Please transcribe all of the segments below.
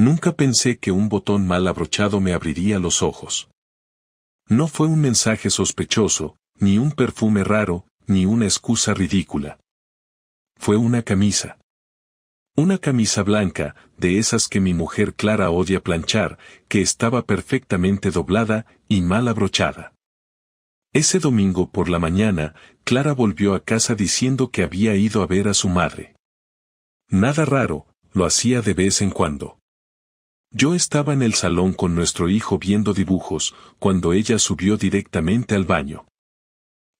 Nunca pensé que un botón mal abrochado me abriría los ojos. No fue un mensaje sospechoso, ni un perfume raro, ni una excusa ridícula. Fue una camisa. Una camisa blanca, de esas que mi mujer Clara odia planchar, que estaba perfectamente doblada y mal abrochada. Ese domingo por la mañana, Clara volvió a casa diciendo que había ido a ver a su madre. Nada raro, lo hacía de vez en cuando. Yo estaba en el salón con nuestro hijo viendo dibujos, cuando ella subió directamente al baño.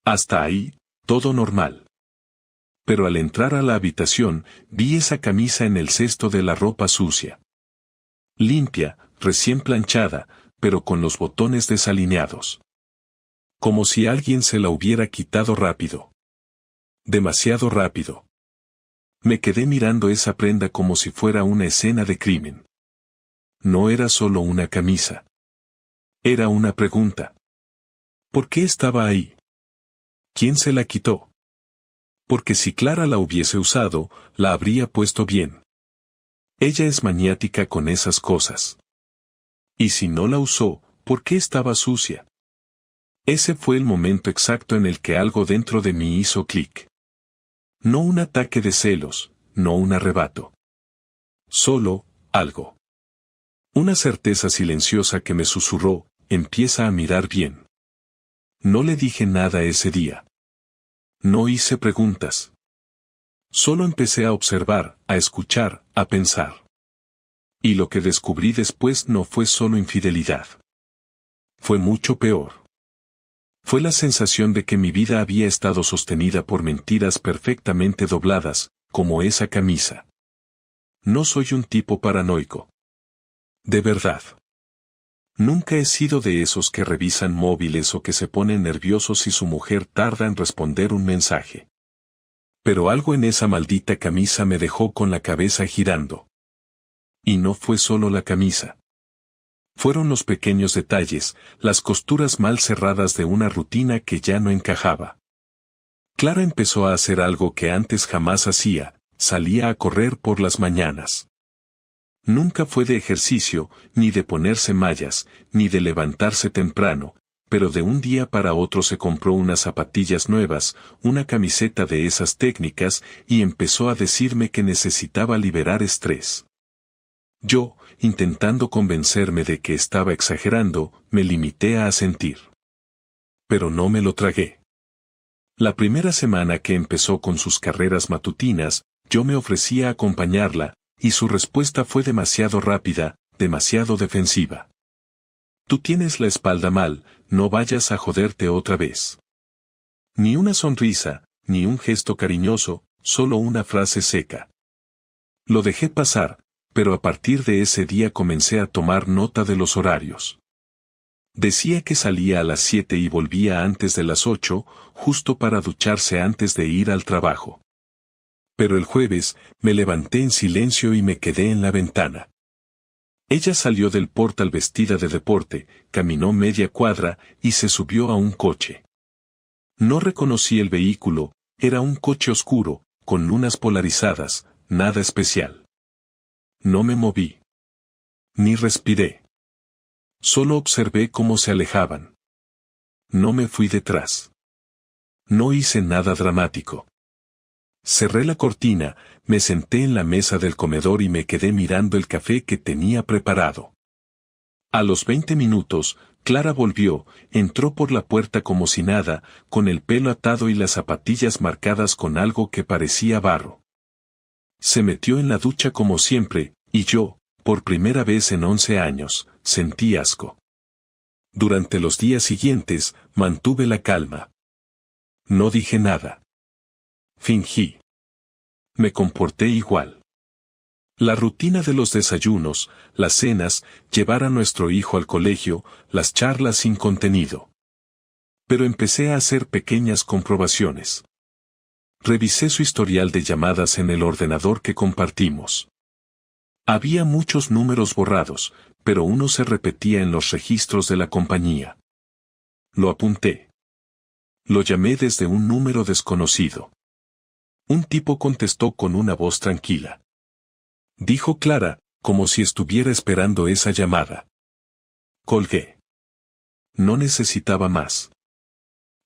Hasta ahí, todo normal. Pero al entrar a la habitación, vi esa camisa en el cesto de la ropa sucia. Limpia, recién planchada, pero con los botones desalineados. Como si alguien se la hubiera quitado rápido. Demasiado rápido. Me quedé mirando esa prenda como si fuera una escena de crimen. No era solo una camisa. Era una pregunta. ¿Por qué estaba ahí? ¿Quién se la quitó? Porque si Clara la hubiese usado, la habría puesto bien. Ella es maniática con esas cosas. Y si no la usó, ¿por qué estaba sucia? Ese fue el momento exacto en el que algo dentro de mí hizo clic. No un ataque de celos, no un arrebato. Solo, algo. Una certeza silenciosa que me susurró, empieza a mirar bien. No le dije nada ese día. No hice preguntas. Solo empecé a observar, a escuchar, a pensar. Y lo que descubrí después no fue solo infidelidad. Fue mucho peor. Fue la sensación de que mi vida había estado sostenida por mentiras perfectamente dobladas, como esa camisa. No soy un tipo paranoico. De verdad. Nunca he sido de esos que revisan móviles o que se ponen nerviosos si su mujer tarda en responder un mensaje. Pero algo en esa maldita camisa me dejó con la cabeza girando. Y no fue solo la camisa. Fueron los pequeños detalles, las costuras mal cerradas de una rutina que ya no encajaba. Clara empezó a hacer algo que antes jamás hacía, salía a correr por las mañanas. Nunca fue de ejercicio, ni de ponerse mallas, ni de levantarse temprano, pero de un día para otro se compró unas zapatillas nuevas, una camiseta de esas técnicas, y empezó a decirme que necesitaba liberar estrés. Yo, intentando convencerme de que estaba exagerando, me limité a asentir. Pero no me lo tragué. La primera semana que empezó con sus carreras matutinas, yo me ofrecí a acompañarla, y su respuesta fue demasiado rápida, demasiado defensiva. Tú tienes la espalda mal, no vayas a joderte otra vez. Ni una sonrisa, ni un gesto cariñoso, solo una frase seca. Lo dejé pasar, pero a partir de ese día comencé a tomar nota de los horarios. Decía que salía a las 7 y volvía antes de las 8, justo para ducharse antes de ir al trabajo. Pero el jueves, me levanté en silencio y me quedé en la ventana. Ella salió del portal vestida de deporte, caminó media cuadra y se subió a un coche. No reconocí el vehículo, era un coche oscuro, con lunas polarizadas, nada especial. No me moví. Ni respiré. Solo observé cómo se alejaban. No me fui detrás. No hice nada dramático. Cerré la cortina, me senté en la mesa del comedor y me quedé mirando el café que tenía preparado. A los 20 minutos, Clara volvió, entró por la puerta como si nada, con el pelo atado y las zapatillas marcadas con algo que parecía barro. Se metió en la ducha como siempre, y yo, por primera vez en 11 años, sentí asco. Durante los días siguientes, mantuve la calma. No dije nada. Fingí. Me comporté igual. La rutina de los desayunos, las cenas, llevar a nuestro hijo al colegio, las charlas sin contenido. Pero empecé a hacer pequeñas comprobaciones. Revisé su historial de llamadas en el ordenador que compartimos. Había muchos números borrados, pero uno se repetía en los registros de la compañía. Lo apunté. Lo llamé desde un número desconocido. Un tipo contestó con una voz tranquila. Dijo Clara, como si estuviera esperando esa llamada. Colgué. No necesitaba más.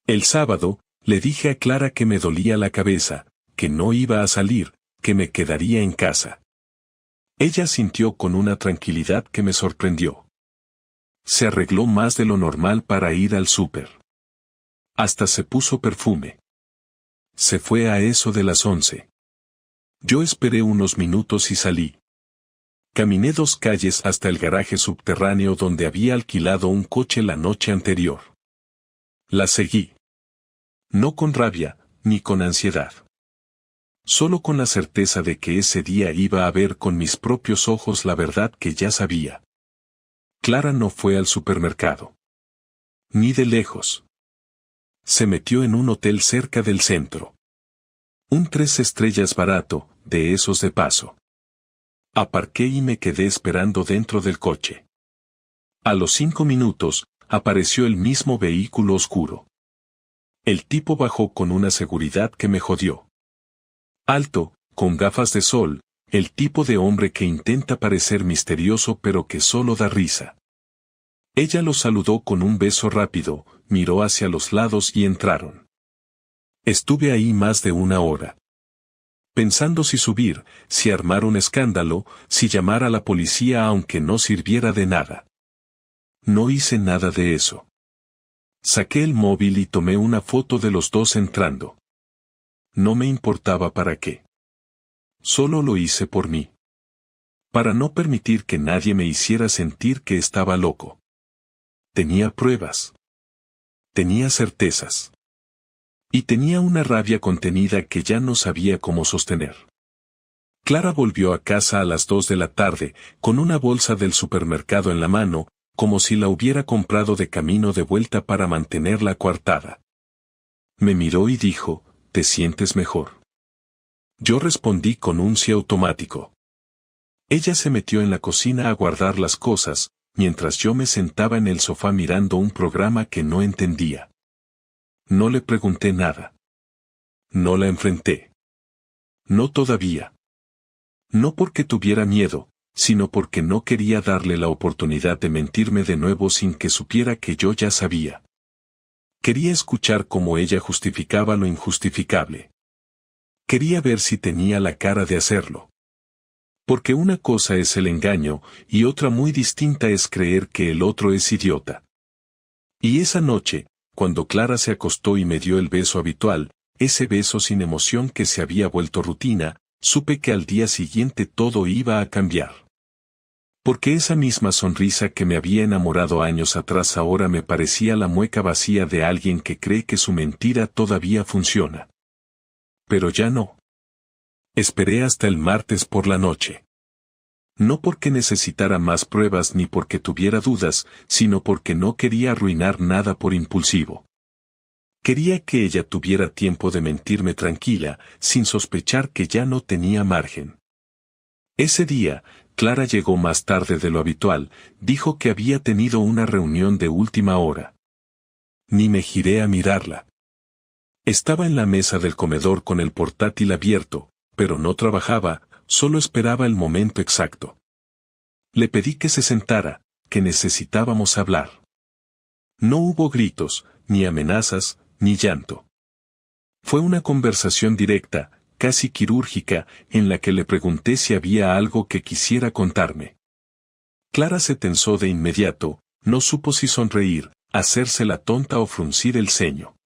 El sábado, le dije a Clara que me dolía la cabeza, que no iba a salir, que me quedaría en casa. Ella sintió con una tranquilidad que me sorprendió. Se arregló más de lo normal para ir al súper. Hasta se puso perfume. Se fue a eso de las 11. Yo esperé unos minutos y salí. Caminé 2 calles hasta el garaje subterráneo donde había alquilado un coche la noche anterior. La seguí. No con rabia, ni con ansiedad. Solo con la certeza de que ese día iba a ver con mis propios ojos la verdad que ya sabía. Clara no fue al supermercado. Ni de lejos. Se metió en un hotel cerca del centro. Un 3 estrellas barato, de esos de paso. Aparqué y me quedé esperando dentro del coche. A los 5 minutos, apareció el mismo vehículo oscuro. El tipo bajó con una seguridad que me jodió. Alto, con gafas de sol, el tipo de hombre que intenta parecer misterioso pero que solo da risa. Ella lo saludó con un beso rápido, miró hacia los lados y entraron. Estuve ahí más de 1 hora. Pensando si subir, si armar un escándalo, si llamar a la policía aunque no sirviera de nada. No hice nada de eso. Saqué el móvil y tomé una foto de los dos entrando. No me importaba para qué. Solo lo hice por mí. Para no permitir que nadie me hiciera sentir que estaba loco. Tenía pruebas. Tenía certezas. Y tenía una rabia contenida que ya no sabía cómo sostener. Clara volvió a casa a las 2 de la tarde, con una bolsa del supermercado en la mano, como si la hubiera comprado de camino de vuelta para mantenerla coartada. Me miró y dijo, ¿te sientes mejor? Yo respondí con un sí automático. Ella se metió en la cocina a guardar las cosas, mientras yo me sentaba en el sofá mirando un programa que no entendía. No le pregunté nada. No la enfrenté. No todavía. No porque tuviera miedo, sino porque no quería darle la oportunidad de mentirme de nuevo sin que supiera que yo ya sabía. Quería escuchar cómo ella justificaba lo injustificable. Quería ver si tenía la cara de hacerlo. Porque una cosa es el engaño, y otra muy distinta es creer que el otro es idiota. Y esa noche, cuando Clara se acostó y me dio el beso habitual, ese beso sin emoción que se había vuelto rutina, supe que al día siguiente todo iba a cambiar. Porque esa misma sonrisa que me había enamorado años atrás ahora me parecía la mueca vacía de alguien que cree que su mentira todavía funciona. Pero ya no. Esperé hasta el martes por la noche. No porque necesitara más pruebas ni porque tuviera dudas, sino porque no quería arruinar nada por impulsivo. Quería que ella tuviera tiempo de mentirme tranquila, sin sospechar que ya no tenía margen. Ese día, Clara llegó más tarde de lo habitual, dijo que había tenido una reunión de última hora. Ni me giré a mirarla. Estaba en la mesa del comedor con el portátil abierto, pero no trabajaba, solo esperaba el momento exacto. Le pedí que se sentara, que necesitábamos hablar. No hubo gritos, ni amenazas, ni llanto. Fue una conversación directa, casi quirúrgica, en la que le pregunté si había algo que quisiera contarme. Clara se tensó de inmediato, no supo si sonreír, hacerse la tonta o fruncir el ceño.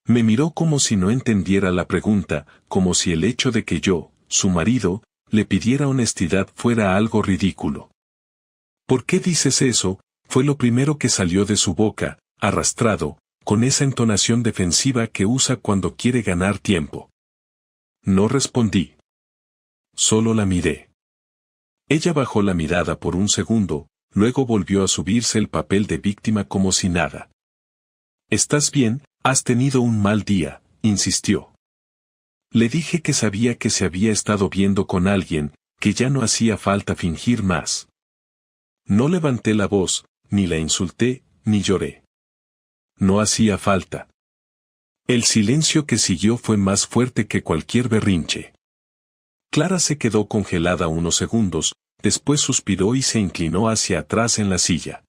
Me miró como si no entendiera la pregunta, como si el hecho de que yo, su marido, le pidiera honestidad fuera algo ridículo. ¿Por qué dices eso? Fue lo primero que salió de su boca, arrastrado, con esa entonación defensiva que usa cuando quiere ganar tiempo. No respondí. Solo la miré. Ella bajó la mirada por un segundo, luego volvió a subirse el papel de víctima como si nada. ¿Estás bien? Has tenido un mal día, insistió. Le dije que sabía que se había estado viendo con alguien, que ya no hacía falta fingir más. No levanté la voz, ni la insulté, ni lloré. No hacía falta. El silencio que siguió fue más fuerte que cualquier berrinche. Clara se quedó congelada unos segundos, Después suspiró y se inclinó hacia atrás en la silla.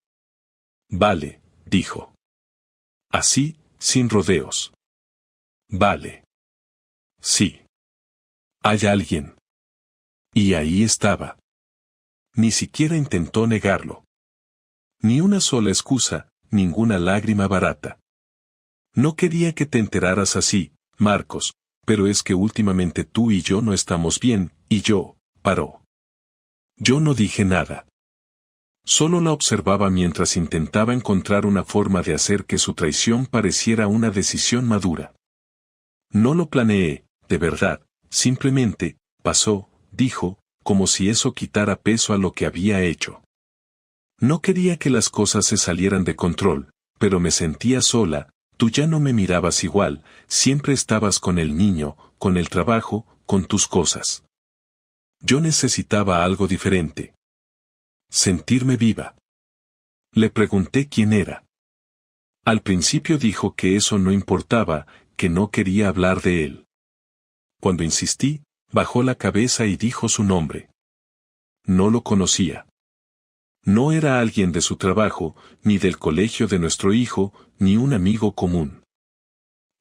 Vale, dijo. Así, sin rodeos. Vale. Sí. Hay alguien. Y ahí estaba. Ni siquiera intentó negarlo. Ni una sola excusa, ninguna lágrima barata. No quería que te enteraras así, Marcos, pero es que últimamente tú y yo no estamos bien, y yo, paró. Yo no dije nada. Solo la observaba mientras intentaba encontrar una forma de hacer que su traición pareciera una decisión madura. No lo planeé, de verdad, simplemente, pasó, dijo, como si eso quitara peso a lo que había hecho. No quería que las cosas se salieran de control, pero me sentía sola, tú ya no me mirabas igual, siempre estabas con el niño, con el trabajo, con tus cosas. Yo necesitaba algo diferente. Sentirme viva. Le pregunté quién era. Al principio dijo que eso no importaba, que no quería hablar de él. Cuando insistí, bajó la cabeza y dijo su nombre. No lo conocía. No era alguien de su trabajo, ni del colegio de nuestro hijo, ni un amigo común.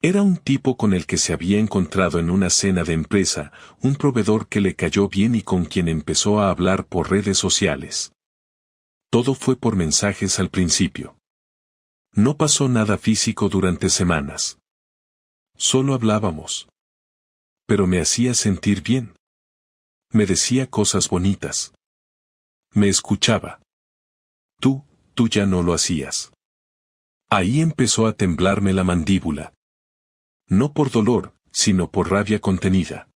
Era un tipo con el que se había encontrado en una cena de empresa, un proveedor que le cayó bien y con quien empezó a hablar por redes sociales. Todo fue por mensajes al principio. No pasó nada físico durante semanas. Solo hablábamos. Pero me hacía sentir bien. Me decía cosas bonitas. Me escuchaba. Tú ya no lo hacías. Ahí empezó a temblarme la mandíbula. No por dolor, sino por rabia contenida.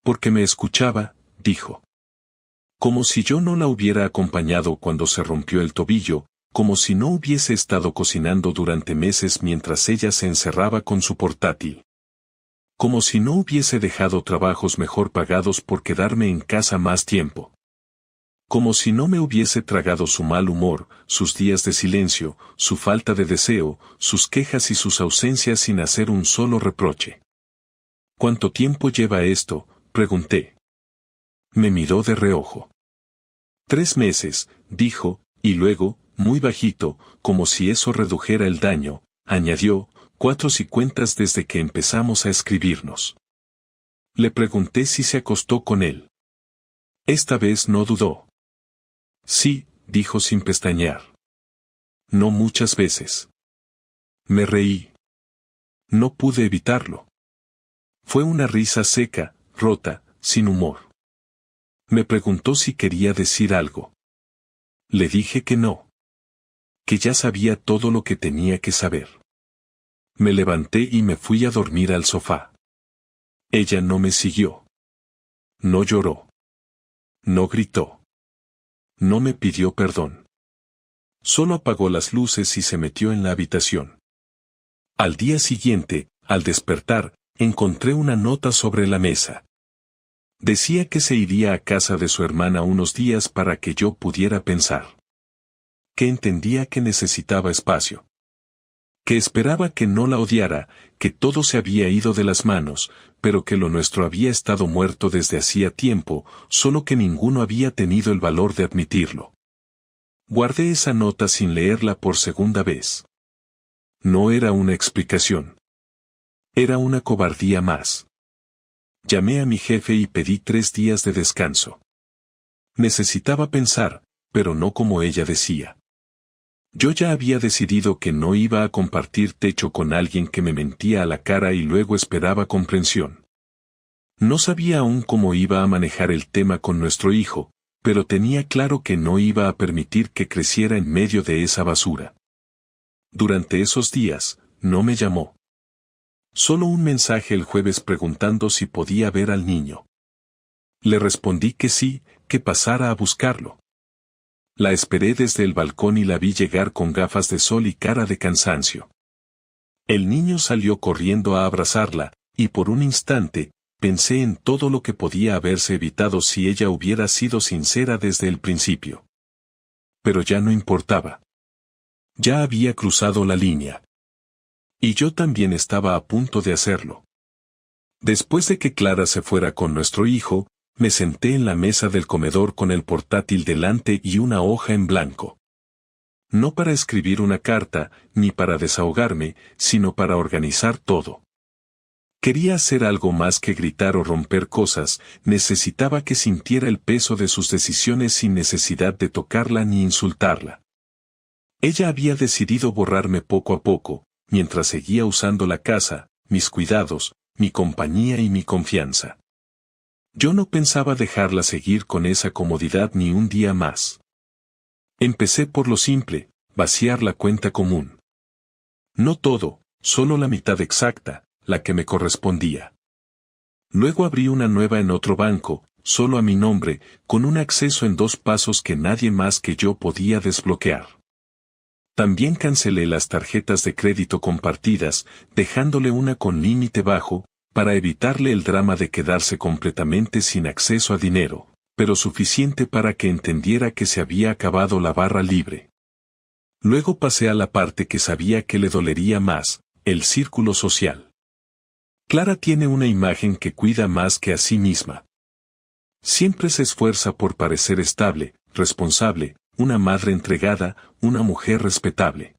Porque me escuchaba, dijo. Como si yo no la hubiera acompañado cuando se rompió el tobillo, como si no hubiese estado cocinando durante meses mientras ella se encerraba con su portátil. Como si no hubiese dejado trabajos mejor pagados por quedarme en casa más tiempo. Como si no me hubiese tragado su mal humor, sus días de silencio, su falta de deseo, sus quejas y sus ausencias sin hacer un solo reproche. ¿Cuánto tiempo lleva esto?, pregunté. Me miró de reojo. 3 meses, dijo, y luego, muy bajito, como si eso redujera el daño, añadió, 4 si cuentas desde que empezamos a escribirnos. Le pregunté si se acostó con él. Esta vez no dudó. Sí, dijo sin pestañear. No muchas veces. Me reí. No pude evitarlo. Fue una risa seca, rota, sin humor. Me preguntó si quería decir algo. Le dije que no. Que ya sabía todo lo que tenía que saber. Me levanté y me fui a dormir al sofá. Ella no me siguió. No lloró. No gritó. No me pidió perdón. Solo apagó las luces y se metió en la habitación. Al día siguiente, al despertar, encontré una nota sobre la mesa. Decía que se iría a casa de su hermana unos días para que yo pudiera pensar. Que entendía que necesitaba espacio. Que esperaba que no la odiara, que todo se había ido de las manos, pero que lo nuestro había estado muerto desde hacía tiempo, solo que ninguno había tenido el valor de admitirlo. Guardé esa nota sin leerla por segunda vez. No era una explicación. Era una cobardía más. Llamé a mi jefe y pedí 3 días de descanso. Necesitaba pensar, pero no como ella decía. Yo ya había decidido que no iba a compartir techo con alguien que me mentía a la cara y luego esperaba comprensión. No sabía aún cómo iba a manejar el tema con nuestro hijo, pero tenía claro que no iba a permitir que creciera en medio de esa basura. Durante esos días, no me llamó. Solo un mensaje el jueves preguntando si podía ver al niño. Le respondí que sí, que pasara a buscarlo. La esperé desde el balcón y la vi llegar con gafas de sol y cara de cansancio. El niño salió corriendo a abrazarla, y por un instante, pensé en todo lo que podía haberse evitado si ella hubiera sido sincera desde el principio. Pero ya no importaba. Ya había cruzado la línea. Y yo también estaba a punto de hacerlo. Después de que Clara se fuera con nuestro hijo, Me senté en la mesa del comedor con el portátil delante y una hoja en blanco. No para escribir una carta, ni para desahogarme, sino para organizar todo. Quería hacer algo más que gritar o romper cosas, necesitaba que sintiera el peso de sus decisiones sin necesidad de tocarla ni insultarla. Ella había decidido borrarme poco a poco, mientras seguía usando la casa, mis cuidados, mi compañía y mi confianza. Yo no pensaba dejarla seguir con esa comodidad ni un día más. Empecé por lo simple, vaciar la cuenta común. No todo, solo la mitad exacta, la que me correspondía. Luego abrí una nueva en otro banco, solo a mi nombre, con un acceso en 2 pasos que nadie más que yo podía desbloquear. También cancelé las tarjetas de crédito compartidas, dejándole una con límite bajo, para evitarle el drama de quedarse completamente sin acceso a dinero, pero suficiente para que entendiera que se había acabado la barra libre. Luego pasé a la parte que sabía que le dolería más, el círculo social. Clara tiene una imagen que cuida más que a sí misma. Siempre se esfuerza por parecer estable, responsable, una madre entregada, una mujer respetable.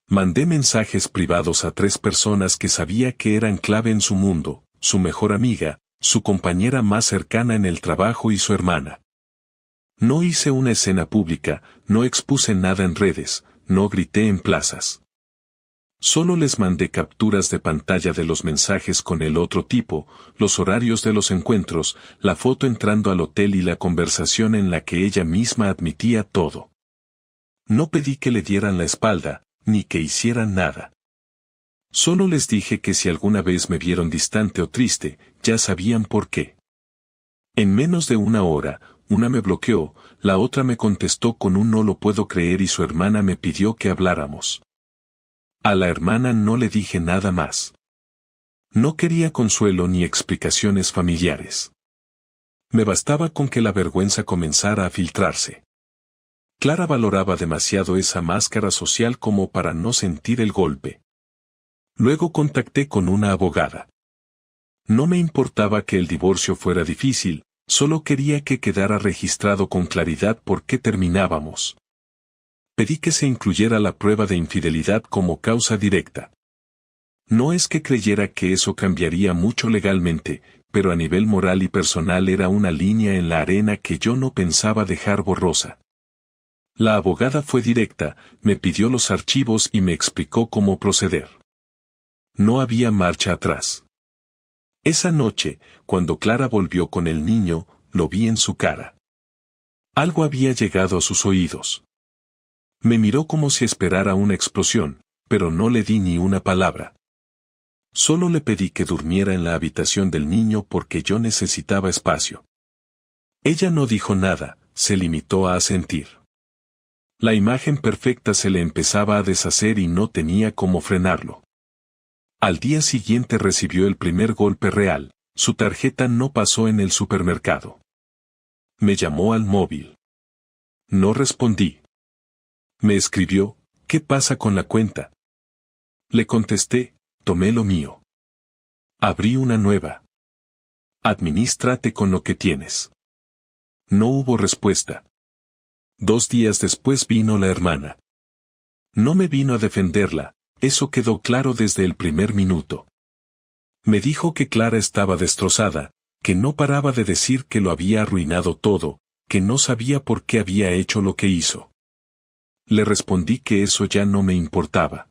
Mandé mensajes privados a 3 personas que sabía que eran clave en su mundo, su mejor amiga, su compañera más cercana en el trabajo y su hermana. No hice una escena pública, no expuse nada en redes, no grité en plazas. Solo les mandé capturas de pantalla de los mensajes con el otro tipo, los horarios de los encuentros, la foto entrando al hotel y la conversación en la que ella misma admitía todo. No pedí que le dieran la espalda, ni que hicieran nada. Solo les dije que si alguna vez me vieron distante o triste, ya sabían por qué. En menos de una hora, una me bloqueó, la otra me contestó con un no lo puedo creer y su hermana me pidió que habláramos. A la hermana no le dije nada más. No quería consuelo ni explicaciones familiares. Me bastaba con que la vergüenza comenzara a filtrarse. Clara valoraba demasiado esa máscara social como para no sentir el golpe. Luego contacté con una abogada. No me importaba que el divorcio fuera difícil, solo quería que quedara registrado con claridad por qué terminábamos. Pedí que se incluyera la prueba de infidelidad como causa directa. No es que creyera que eso cambiaría mucho legalmente, pero a nivel moral y personal era una línea en la arena que yo no pensaba dejar borrosa. La abogada fue directa, me pidió los archivos y me explicó cómo proceder. No había marcha atrás. Esa noche, cuando Clara volvió con el niño, lo vi en su cara. Algo había llegado a sus oídos. Me miró como si esperara una explosión, pero no le di ni una palabra. Solo le pedí que durmiera en la habitación del niño porque yo necesitaba espacio. Ella no dijo nada, se limitó a asentir. La imagen perfecta se le empezaba a deshacer y no tenía cómo frenarlo. Al día siguiente recibió el primer golpe real, su tarjeta no pasó en el supermercado. Me llamó al móvil. No respondí. Me escribió, ¿qué pasa con la cuenta? Le contesté, tomé lo mío. Abrí una nueva. Adminístrate con lo que tienes. No hubo respuesta. 2 días después vino la hermana. No me vino a defenderla, eso quedó claro desde el primer minuto. Me dijo que Clara estaba destrozada, que no paraba de decir que lo había arruinado todo, que no sabía por qué había hecho lo que hizo. Le respondí que eso ya no me importaba.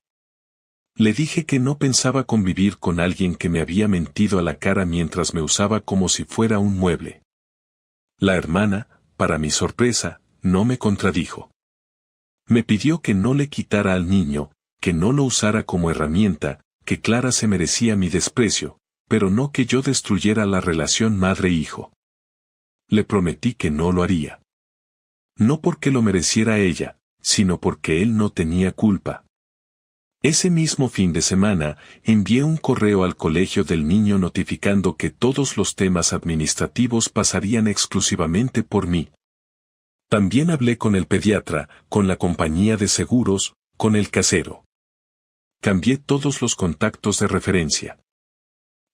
Le dije que no pensaba convivir con alguien que me había mentido a la cara mientras me usaba como si fuera un mueble. La hermana, para mi sorpresa, no me contradijo. Me pidió que no le quitara al niño, que no lo usara como herramienta, que Clara se merecía mi desprecio, pero no que yo destruyera la relación madre-hijo. Le prometí que no lo haría. No porque lo mereciera ella, sino porque él no tenía culpa. Ese mismo fin de semana, envié un correo al colegio del niño notificando que todos los temas administrativos pasarían exclusivamente por mí. También hablé con el pediatra, con la compañía de seguros, con el casero. Cambié todos los contactos de referencia.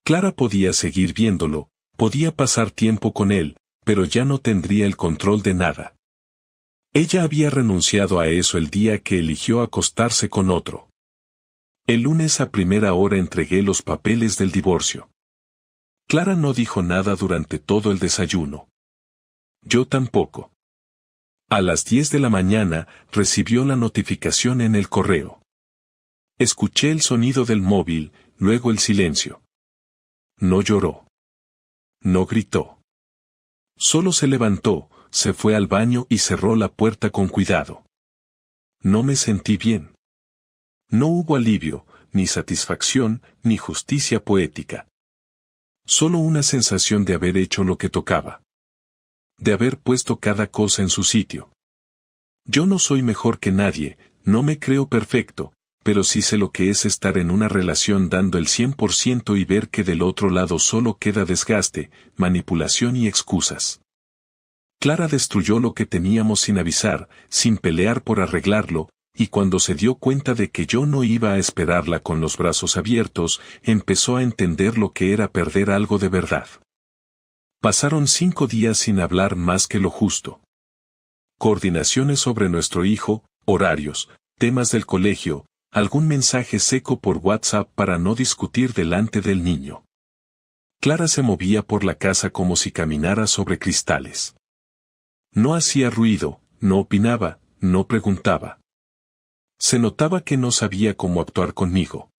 Clara podía seguir viéndolo, Podía pasar tiempo con él, pero ya no tendría el control de nada. Ella había renunciado a eso el día que eligió acostarse con otro. El lunes a primera hora entregué los papeles del divorcio. Clara no dijo nada durante todo el desayuno. Yo tampoco. A las 10 de la mañana recibió la notificación en el correo. Escuché el sonido del móvil, luego el silencio. No lloró. No gritó. Solo se levantó, se fue al baño y cerró la puerta con cuidado. No me sentí bien. No hubo alivio, ni satisfacción, ni justicia poética. Solo una sensación de haber hecho lo que tocaba. De haber puesto cada cosa en su sitio. Yo no soy mejor que nadie, no me creo perfecto, pero sí sé lo que es estar en una relación dando el 100% y ver que del otro lado solo queda desgaste, manipulación y excusas. Clara destruyó lo que teníamos sin avisar, sin pelear por arreglarlo, y cuando se dio cuenta de que yo no iba a esperarla con los brazos abiertos, empezó a entender lo que era perder algo de verdad. Pasaron 5 días sin hablar más que lo justo. Coordinaciones sobre nuestro hijo, horarios, temas del colegio, algún mensaje seco por WhatsApp para no discutir delante del niño. Clara se movía por la casa como si caminara sobre cristales. No hacía ruido, no opinaba, no preguntaba. Se notaba que no sabía cómo actuar conmigo.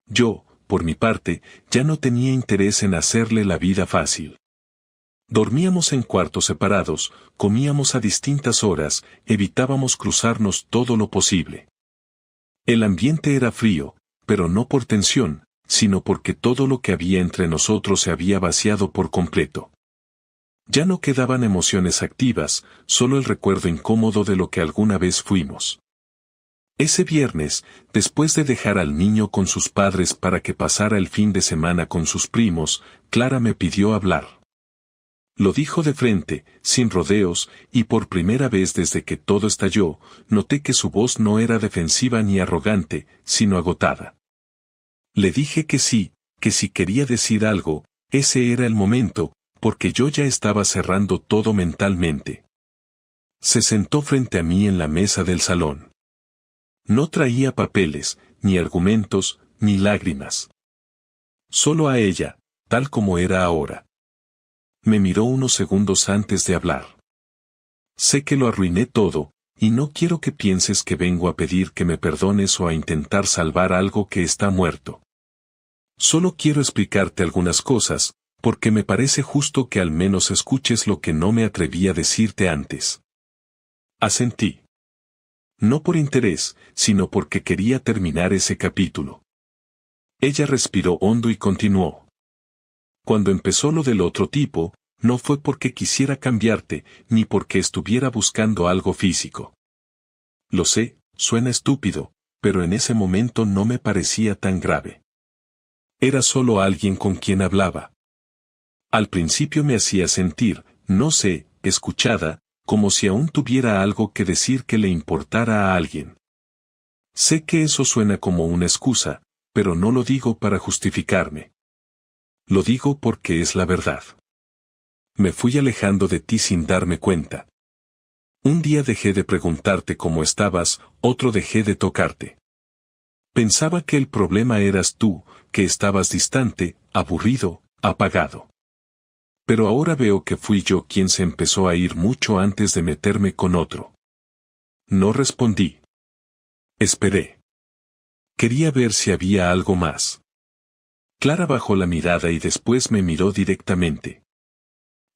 Yo, por mi parte, ya no tenía interés en hacerle la vida fácil. Dormíamos en cuartos separados, comíamos a distintas horas, evitábamos cruzarnos todo lo posible. El ambiente era frío, pero no por tensión, sino porque todo lo que había entre nosotros se había vaciado por completo. Ya no quedaban emociones activas, solo el recuerdo incómodo de lo que alguna vez fuimos. Ese viernes, después de dejar al niño con sus padres para que pasara el fin de semana con sus primos, Clara me pidió hablar. Lo dijo de frente, sin rodeos, y por primera vez desde que todo estalló, noté que su voz no era defensiva ni arrogante, sino agotada. Le dije que sí, que si quería decir algo, ese era el momento, porque yo ya estaba cerrando todo mentalmente. Se sentó frente a mí en la mesa del salón. No traía papeles, ni argumentos, ni lágrimas. Solo a ella, tal como era ahora. Me miró unos segundos antes de hablar. Sé que lo arruiné todo, y no quiero que pienses que vengo a pedir que me perdones o a intentar salvar algo que está muerto. Solo quiero explicarte algunas cosas, porque me parece justo que al menos escuches lo que no me atreví a decirte antes. Asentí. No por interés, sino porque quería terminar ese capítulo. Ella respiró hondo y continuó. Cuando empezó lo del otro tipo, no fue porque quisiera cambiarte, ni porque estuviera buscando algo físico. Lo sé, suena estúpido, pero en ese momento no me parecía tan grave. Era solo alguien con quien hablaba. Al principio me hacía sentir, no sé, escuchada, como si aún tuviera algo que decir que le importara a alguien. Sé que eso suena como una excusa, pero no lo digo para justificarme. Lo digo porque es la verdad. Me fui alejando de ti sin darme cuenta. Un día dejé de preguntarte cómo estabas, otro dejé de tocarte. Pensaba que el problema eras tú, que estabas distante, aburrido, apagado. Pero ahora veo que fui yo quien se empezó a ir mucho antes de meterme con otro. No respondí. Esperé. Quería ver si había algo más. Clara bajó la mirada y después me miró directamente.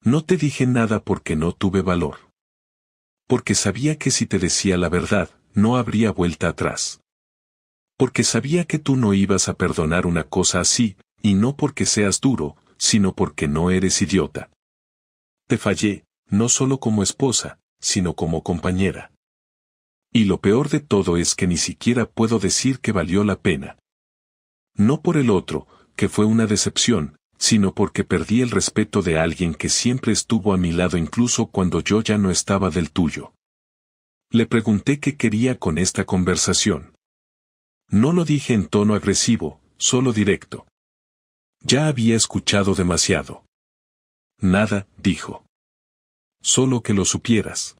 No te dije nada porque no tuve valor. Porque sabía que si te decía la verdad, no habría vuelta atrás. Porque sabía que tú no ibas a perdonar una cosa así, y no porque seas duro, sino porque no eres idiota. Te fallé, no solo como esposa, sino como compañera. Y lo peor de todo es que ni siquiera puedo decir que valió la pena. No por el otro, que fue una decepción, sino porque perdí el respeto de alguien que siempre estuvo a mi lado incluso cuando yo ya no estaba del tuyo. Le pregunté qué quería con esta conversación. No lo dije en tono agresivo, solo directo. Ya había escuchado demasiado. Nada, dijo. Solo que lo supieras.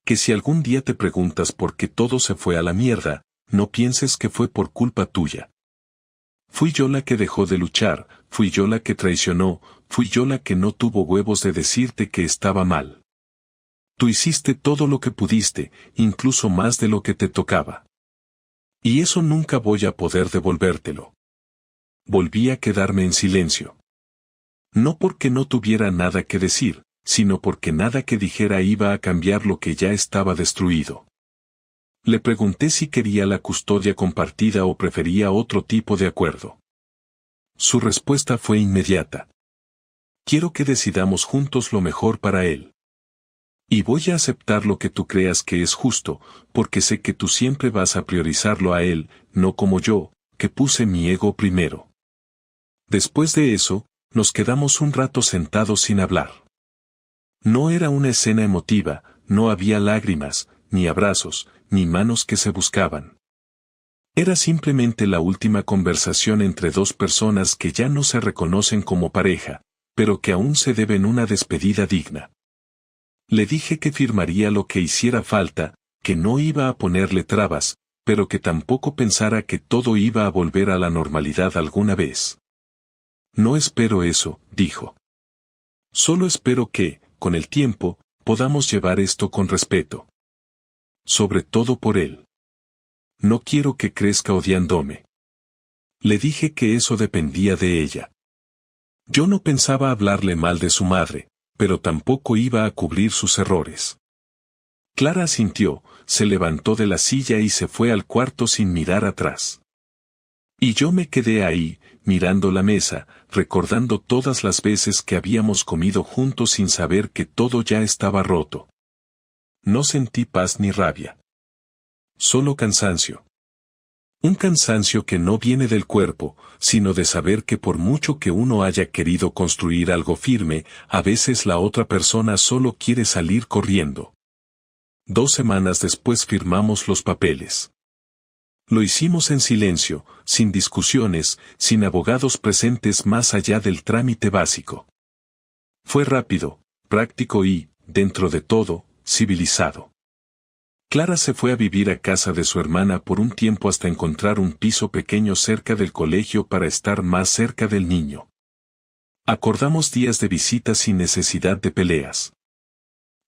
Que si algún día te preguntas por qué todo se fue a la mierda, no pienses que fue por culpa tuya. Fui yo la que dejó de luchar, fui yo la que traicionó, fui yo la que no tuvo huevos de decirte que estaba mal. Tú hiciste todo lo que pudiste, incluso más de lo que te tocaba. Y eso nunca voy a poder devolvértelo. Volví a quedarme en silencio. No porque no tuviera nada que decir, sino porque nada que dijera iba a cambiar lo que ya estaba destruido. Le pregunté si quería la custodia compartida o prefería otro tipo de acuerdo. Su respuesta fue inmediata. Quiero que decidamos juntos lo mejor para él. Y voy a aceptar lo que tú creas que es justo, porque sé que tú siempre vas a priorizarlo a él, no como yo, que puse mi ego primero. Después de eso, nos quedamos un rato sentados sin hablar. No era una escena emotiva, no había lágrimas, ni abrazos, ni manos que se buscaban. Era simplemente la última conversación entre dos personas que ya no se reconocen como pareja, pero que aún se deben una despedida digna. Le dije que firmaría lo que hiciera falta, que no iba a ponerle trabas, pero que tampoco pensara que todo iba a volver a la normalidad alguna vez. No espero eso, dijo. Solo espero que, con el tiempo, podamos llevar esto con respeto. Sobre todo por él. No quiero que crezca odiándome. Le dije que eso dependía de ella. Yo no pensaba hablarle mal de su madre, pero tampoco iba a cubrir sus errores. Clara asintió, se levantó de la silla y se fue al cuarto sin mirar atrás. Y yo me quedé ahí, mirando la mesa, recordando todas las veces que habíamos comido juntos sin saber que todo ya estaba roto. No sentí paz ni rabia. Solo cansancio. Un cansancio que no viene del cuerpo, sino de saber que por mucho que uno haya querido construir algo firme, a veces la otra persona solo quiere salir corriendo. 2 semanas después firmamos los papeles. Lo hicimos en silencio, sin discusiones, sin abogados presentes más allá del trámite básico. Fue rápido, práctico y, dentro de todo, civilizado. Clara se fue a vivir a casa de su hermana por un tiempo hasta encontrar un piso pequeño cerca del colegio para estar más cerca del niño. Acordamos días de visita sin necesidad de peleas.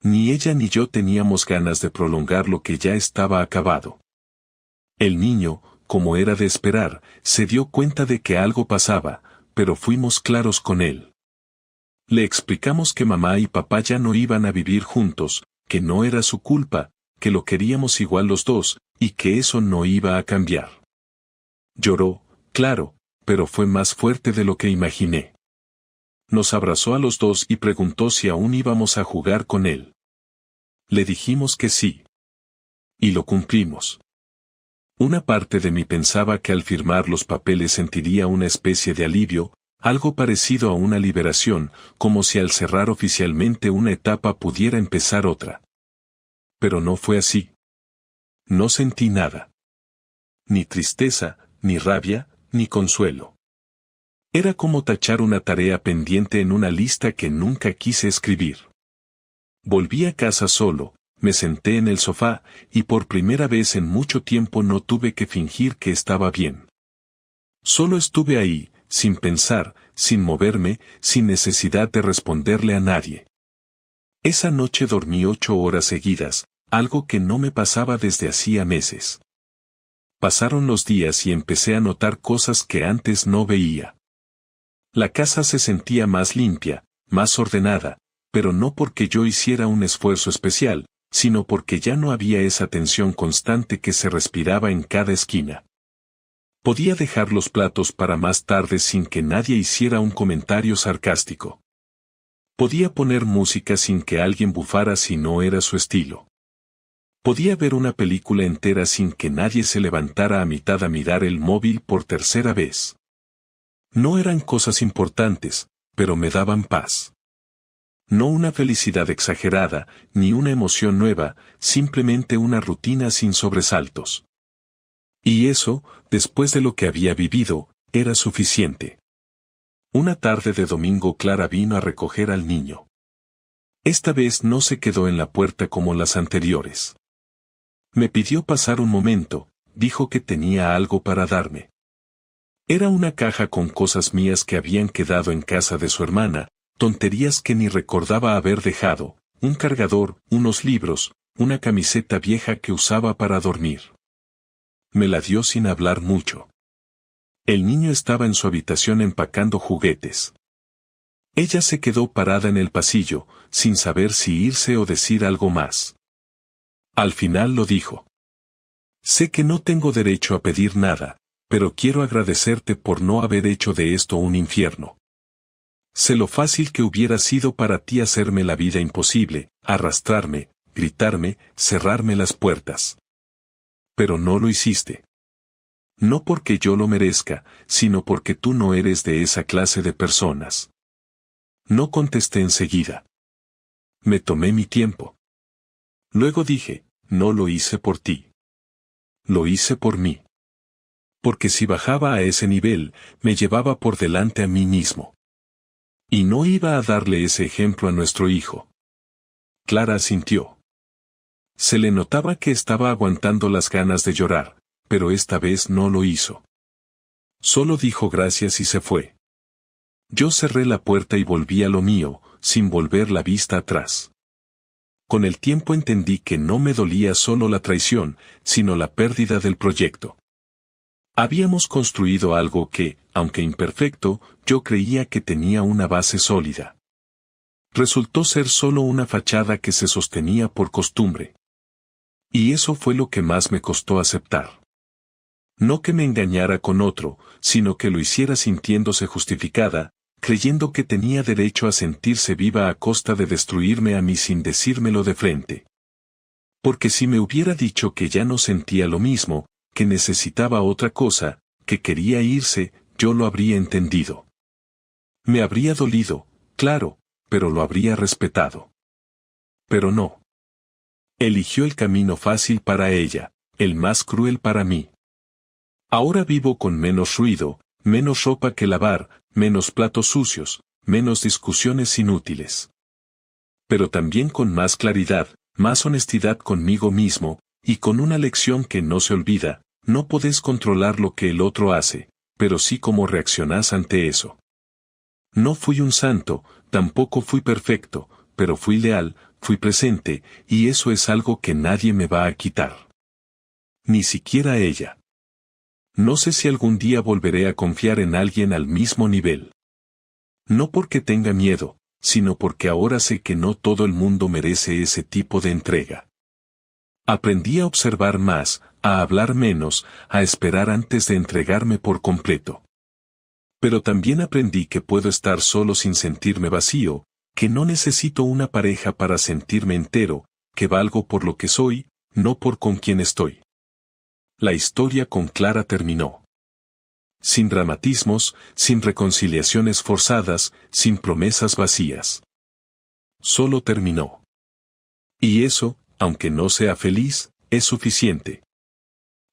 Ni ella ni yo teníamos ganas de prolongar lo que ya estaba acabado. El niño, como era de esperar, se dio cuenta de que algo pasaba, pero fuimos claros con él. Le explicamos que mamá y papá ya no iban a vivir juntos, que no era su culpa, que lo queríamos igual los dos, y que eso no iba a cambiar. Lloró, claro, pero fue más fuerte de lo que imaginé. Nos abrazó a los dos y preguntó si aún íbamos a jugar con él. Le dijimos que sí. Y lo cumplimos. Una parte de mí pensaba que al firmar los papeles sentiría una especie de alivio, algo parecido a una liberación, como si al cerrar oficialmente una etapa pudiera empezar otra. Pero no fue así. No sentí nada. Ni tristeza, ni rabia, ni consuelo. Era como tachar una tarea pendiente en una lista que nunca quise escribir. Volví a casa solo, me senté en el sofá, y por primera vez en mucho tiempo no tuve que fingir que estaba bien. Solo estuve ahí, sin pensar, sin moverme, sin necesidad de responderle a nadie. Esa noche dormí 8 horas seguidas, algo que no me pasaba desde hacía meses. Pasaron los días y empecé a notar cosas que antes no veía. La casa se sentía más limpia, más ordenada, pero no porque yo hiciera un esfuerzo especial, sino porque ya no había esa tensión constante que se respiraba en cada esquina. Podía dejar los platos para más tarde sin que nadie hiciera un comentario sarcástico. Podía poner música sin que alguien bufara si no era su estilo. Podía ver una película entera sin que nadie se levantara a mitad a mirar el móvil por tercera vez. No eran cosas importantes, pero me daban paz. No una felicidad exagerada, ni una emoción nueva, simplemente una rutina sin sobresaltos. Y eso, después de lo que había vivido, era suficiente. Una tarde de domingo Clara vino a recoger al niño. Esta vez no se quedó en la puerta como las anteriores. Me pidió pasar un momento, dijo que tenía algo para darme. Era una caja con cosas mías que habían quedado en casa de su hermana, tonterías que ni recordaba haber dejado, un cargador, unos libros, una camiseta vieja que usaba para dormir. Me la dio sin hablar mucho. El niño estaba en su habitación empacando juguetes. Ella se quedó parada en el pasillo, sin saber si irse o decir algo más. Al final lo dijo. Sé que no tengo derecho a pedir nada, pero quiero agradecerte por no haber hecho de esto un infierno. Sé lo fácil que hubiera sido para ti hacerme la vida imposible, arrastrarme, gritarme, cerrarme las puertas. Pero no lo hiciste. No porque yo lo merezca, sino porque tú no eres de esa clase de personas. No contesté enseguida. Me tomé mi tiempo. Luego dije, no lo hice por ti. Lo hice por mí. Porque si bajaba a ese nivel, me llevaba por delante a mí mismo. Y no iba a darle ese ejemplo a nuestro hijo. Clara asintió. Se le notaba que estaba aguantando las ganas de llorar, pero esta vez no lo hizo. Solo dijo gracias y se fue. Yo cerré la puerta y volví a lo mío, sin volver la vista atrás. Con el tiempo entendí que no me dolía solo la traición, sino la pérdida del proyecto. Habíamos construido algo que, aunque imperfecto, yo creía que tenía una base sólida. Resultó ser solo una fachada que se sostenía por costumbre. Y eso fue lo que más me costó aceptar. No que me engañara con otro, sino que lo hiciera sintiéndose justificada, creyendo que tenía derecho a sentirse viva a costa de destruirme a mí sin decírmelo de frente. Porque si me hubiera dicho que ya no sentía lo mismo, que necesitaba otra cosa, que quería irse, yo lo habría entendido. Me habría dolido, claro, pero lo habría respetado. Pero no. Eligió el camino fácil para ella, el más cruel para mí. Ahora vivo con menos ruido, menos ropa que lavar, menos platos sucios, menos discusiones inútiles. Pero también con más claridad, más honestidad conmigo mismo, y con una lección que no se olvida: no podés controlar lo que el otro hace, pero sí cómo reaccionás ante eso. No fui un santo, tampoco fui perfecto, pero fui leal, fui presente, y eso es algo que nadie me va a quitar. Ni siquiera ella. No sé si algún día volveré a confiar en alguien al mismo nivel. No porque tenga miedo, sino porque ahora sé que no todo el mundo merece ese tipo de entrega. Aprendí a observar más, a hablar menos, a esperar antes de entregarme por completo. Pero también aprendí que puedo estar solo sin sentirme vacío, que no necesito una pareja para sentirme entero, que valgo por lo que soy, no por con quién estoy. La historia con Clara terminó. Sin dramatismos, sin reconciliaciones forzadas, sin promesas vacías. Solo terminó. Y eso, aunque no sea feliz, es suficiente.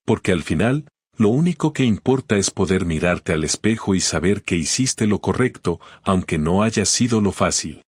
Porque al final, lo único que importa es poder mirarte al espejo y saber que hiciste lo correcto, aunque no haya sido lo fácil.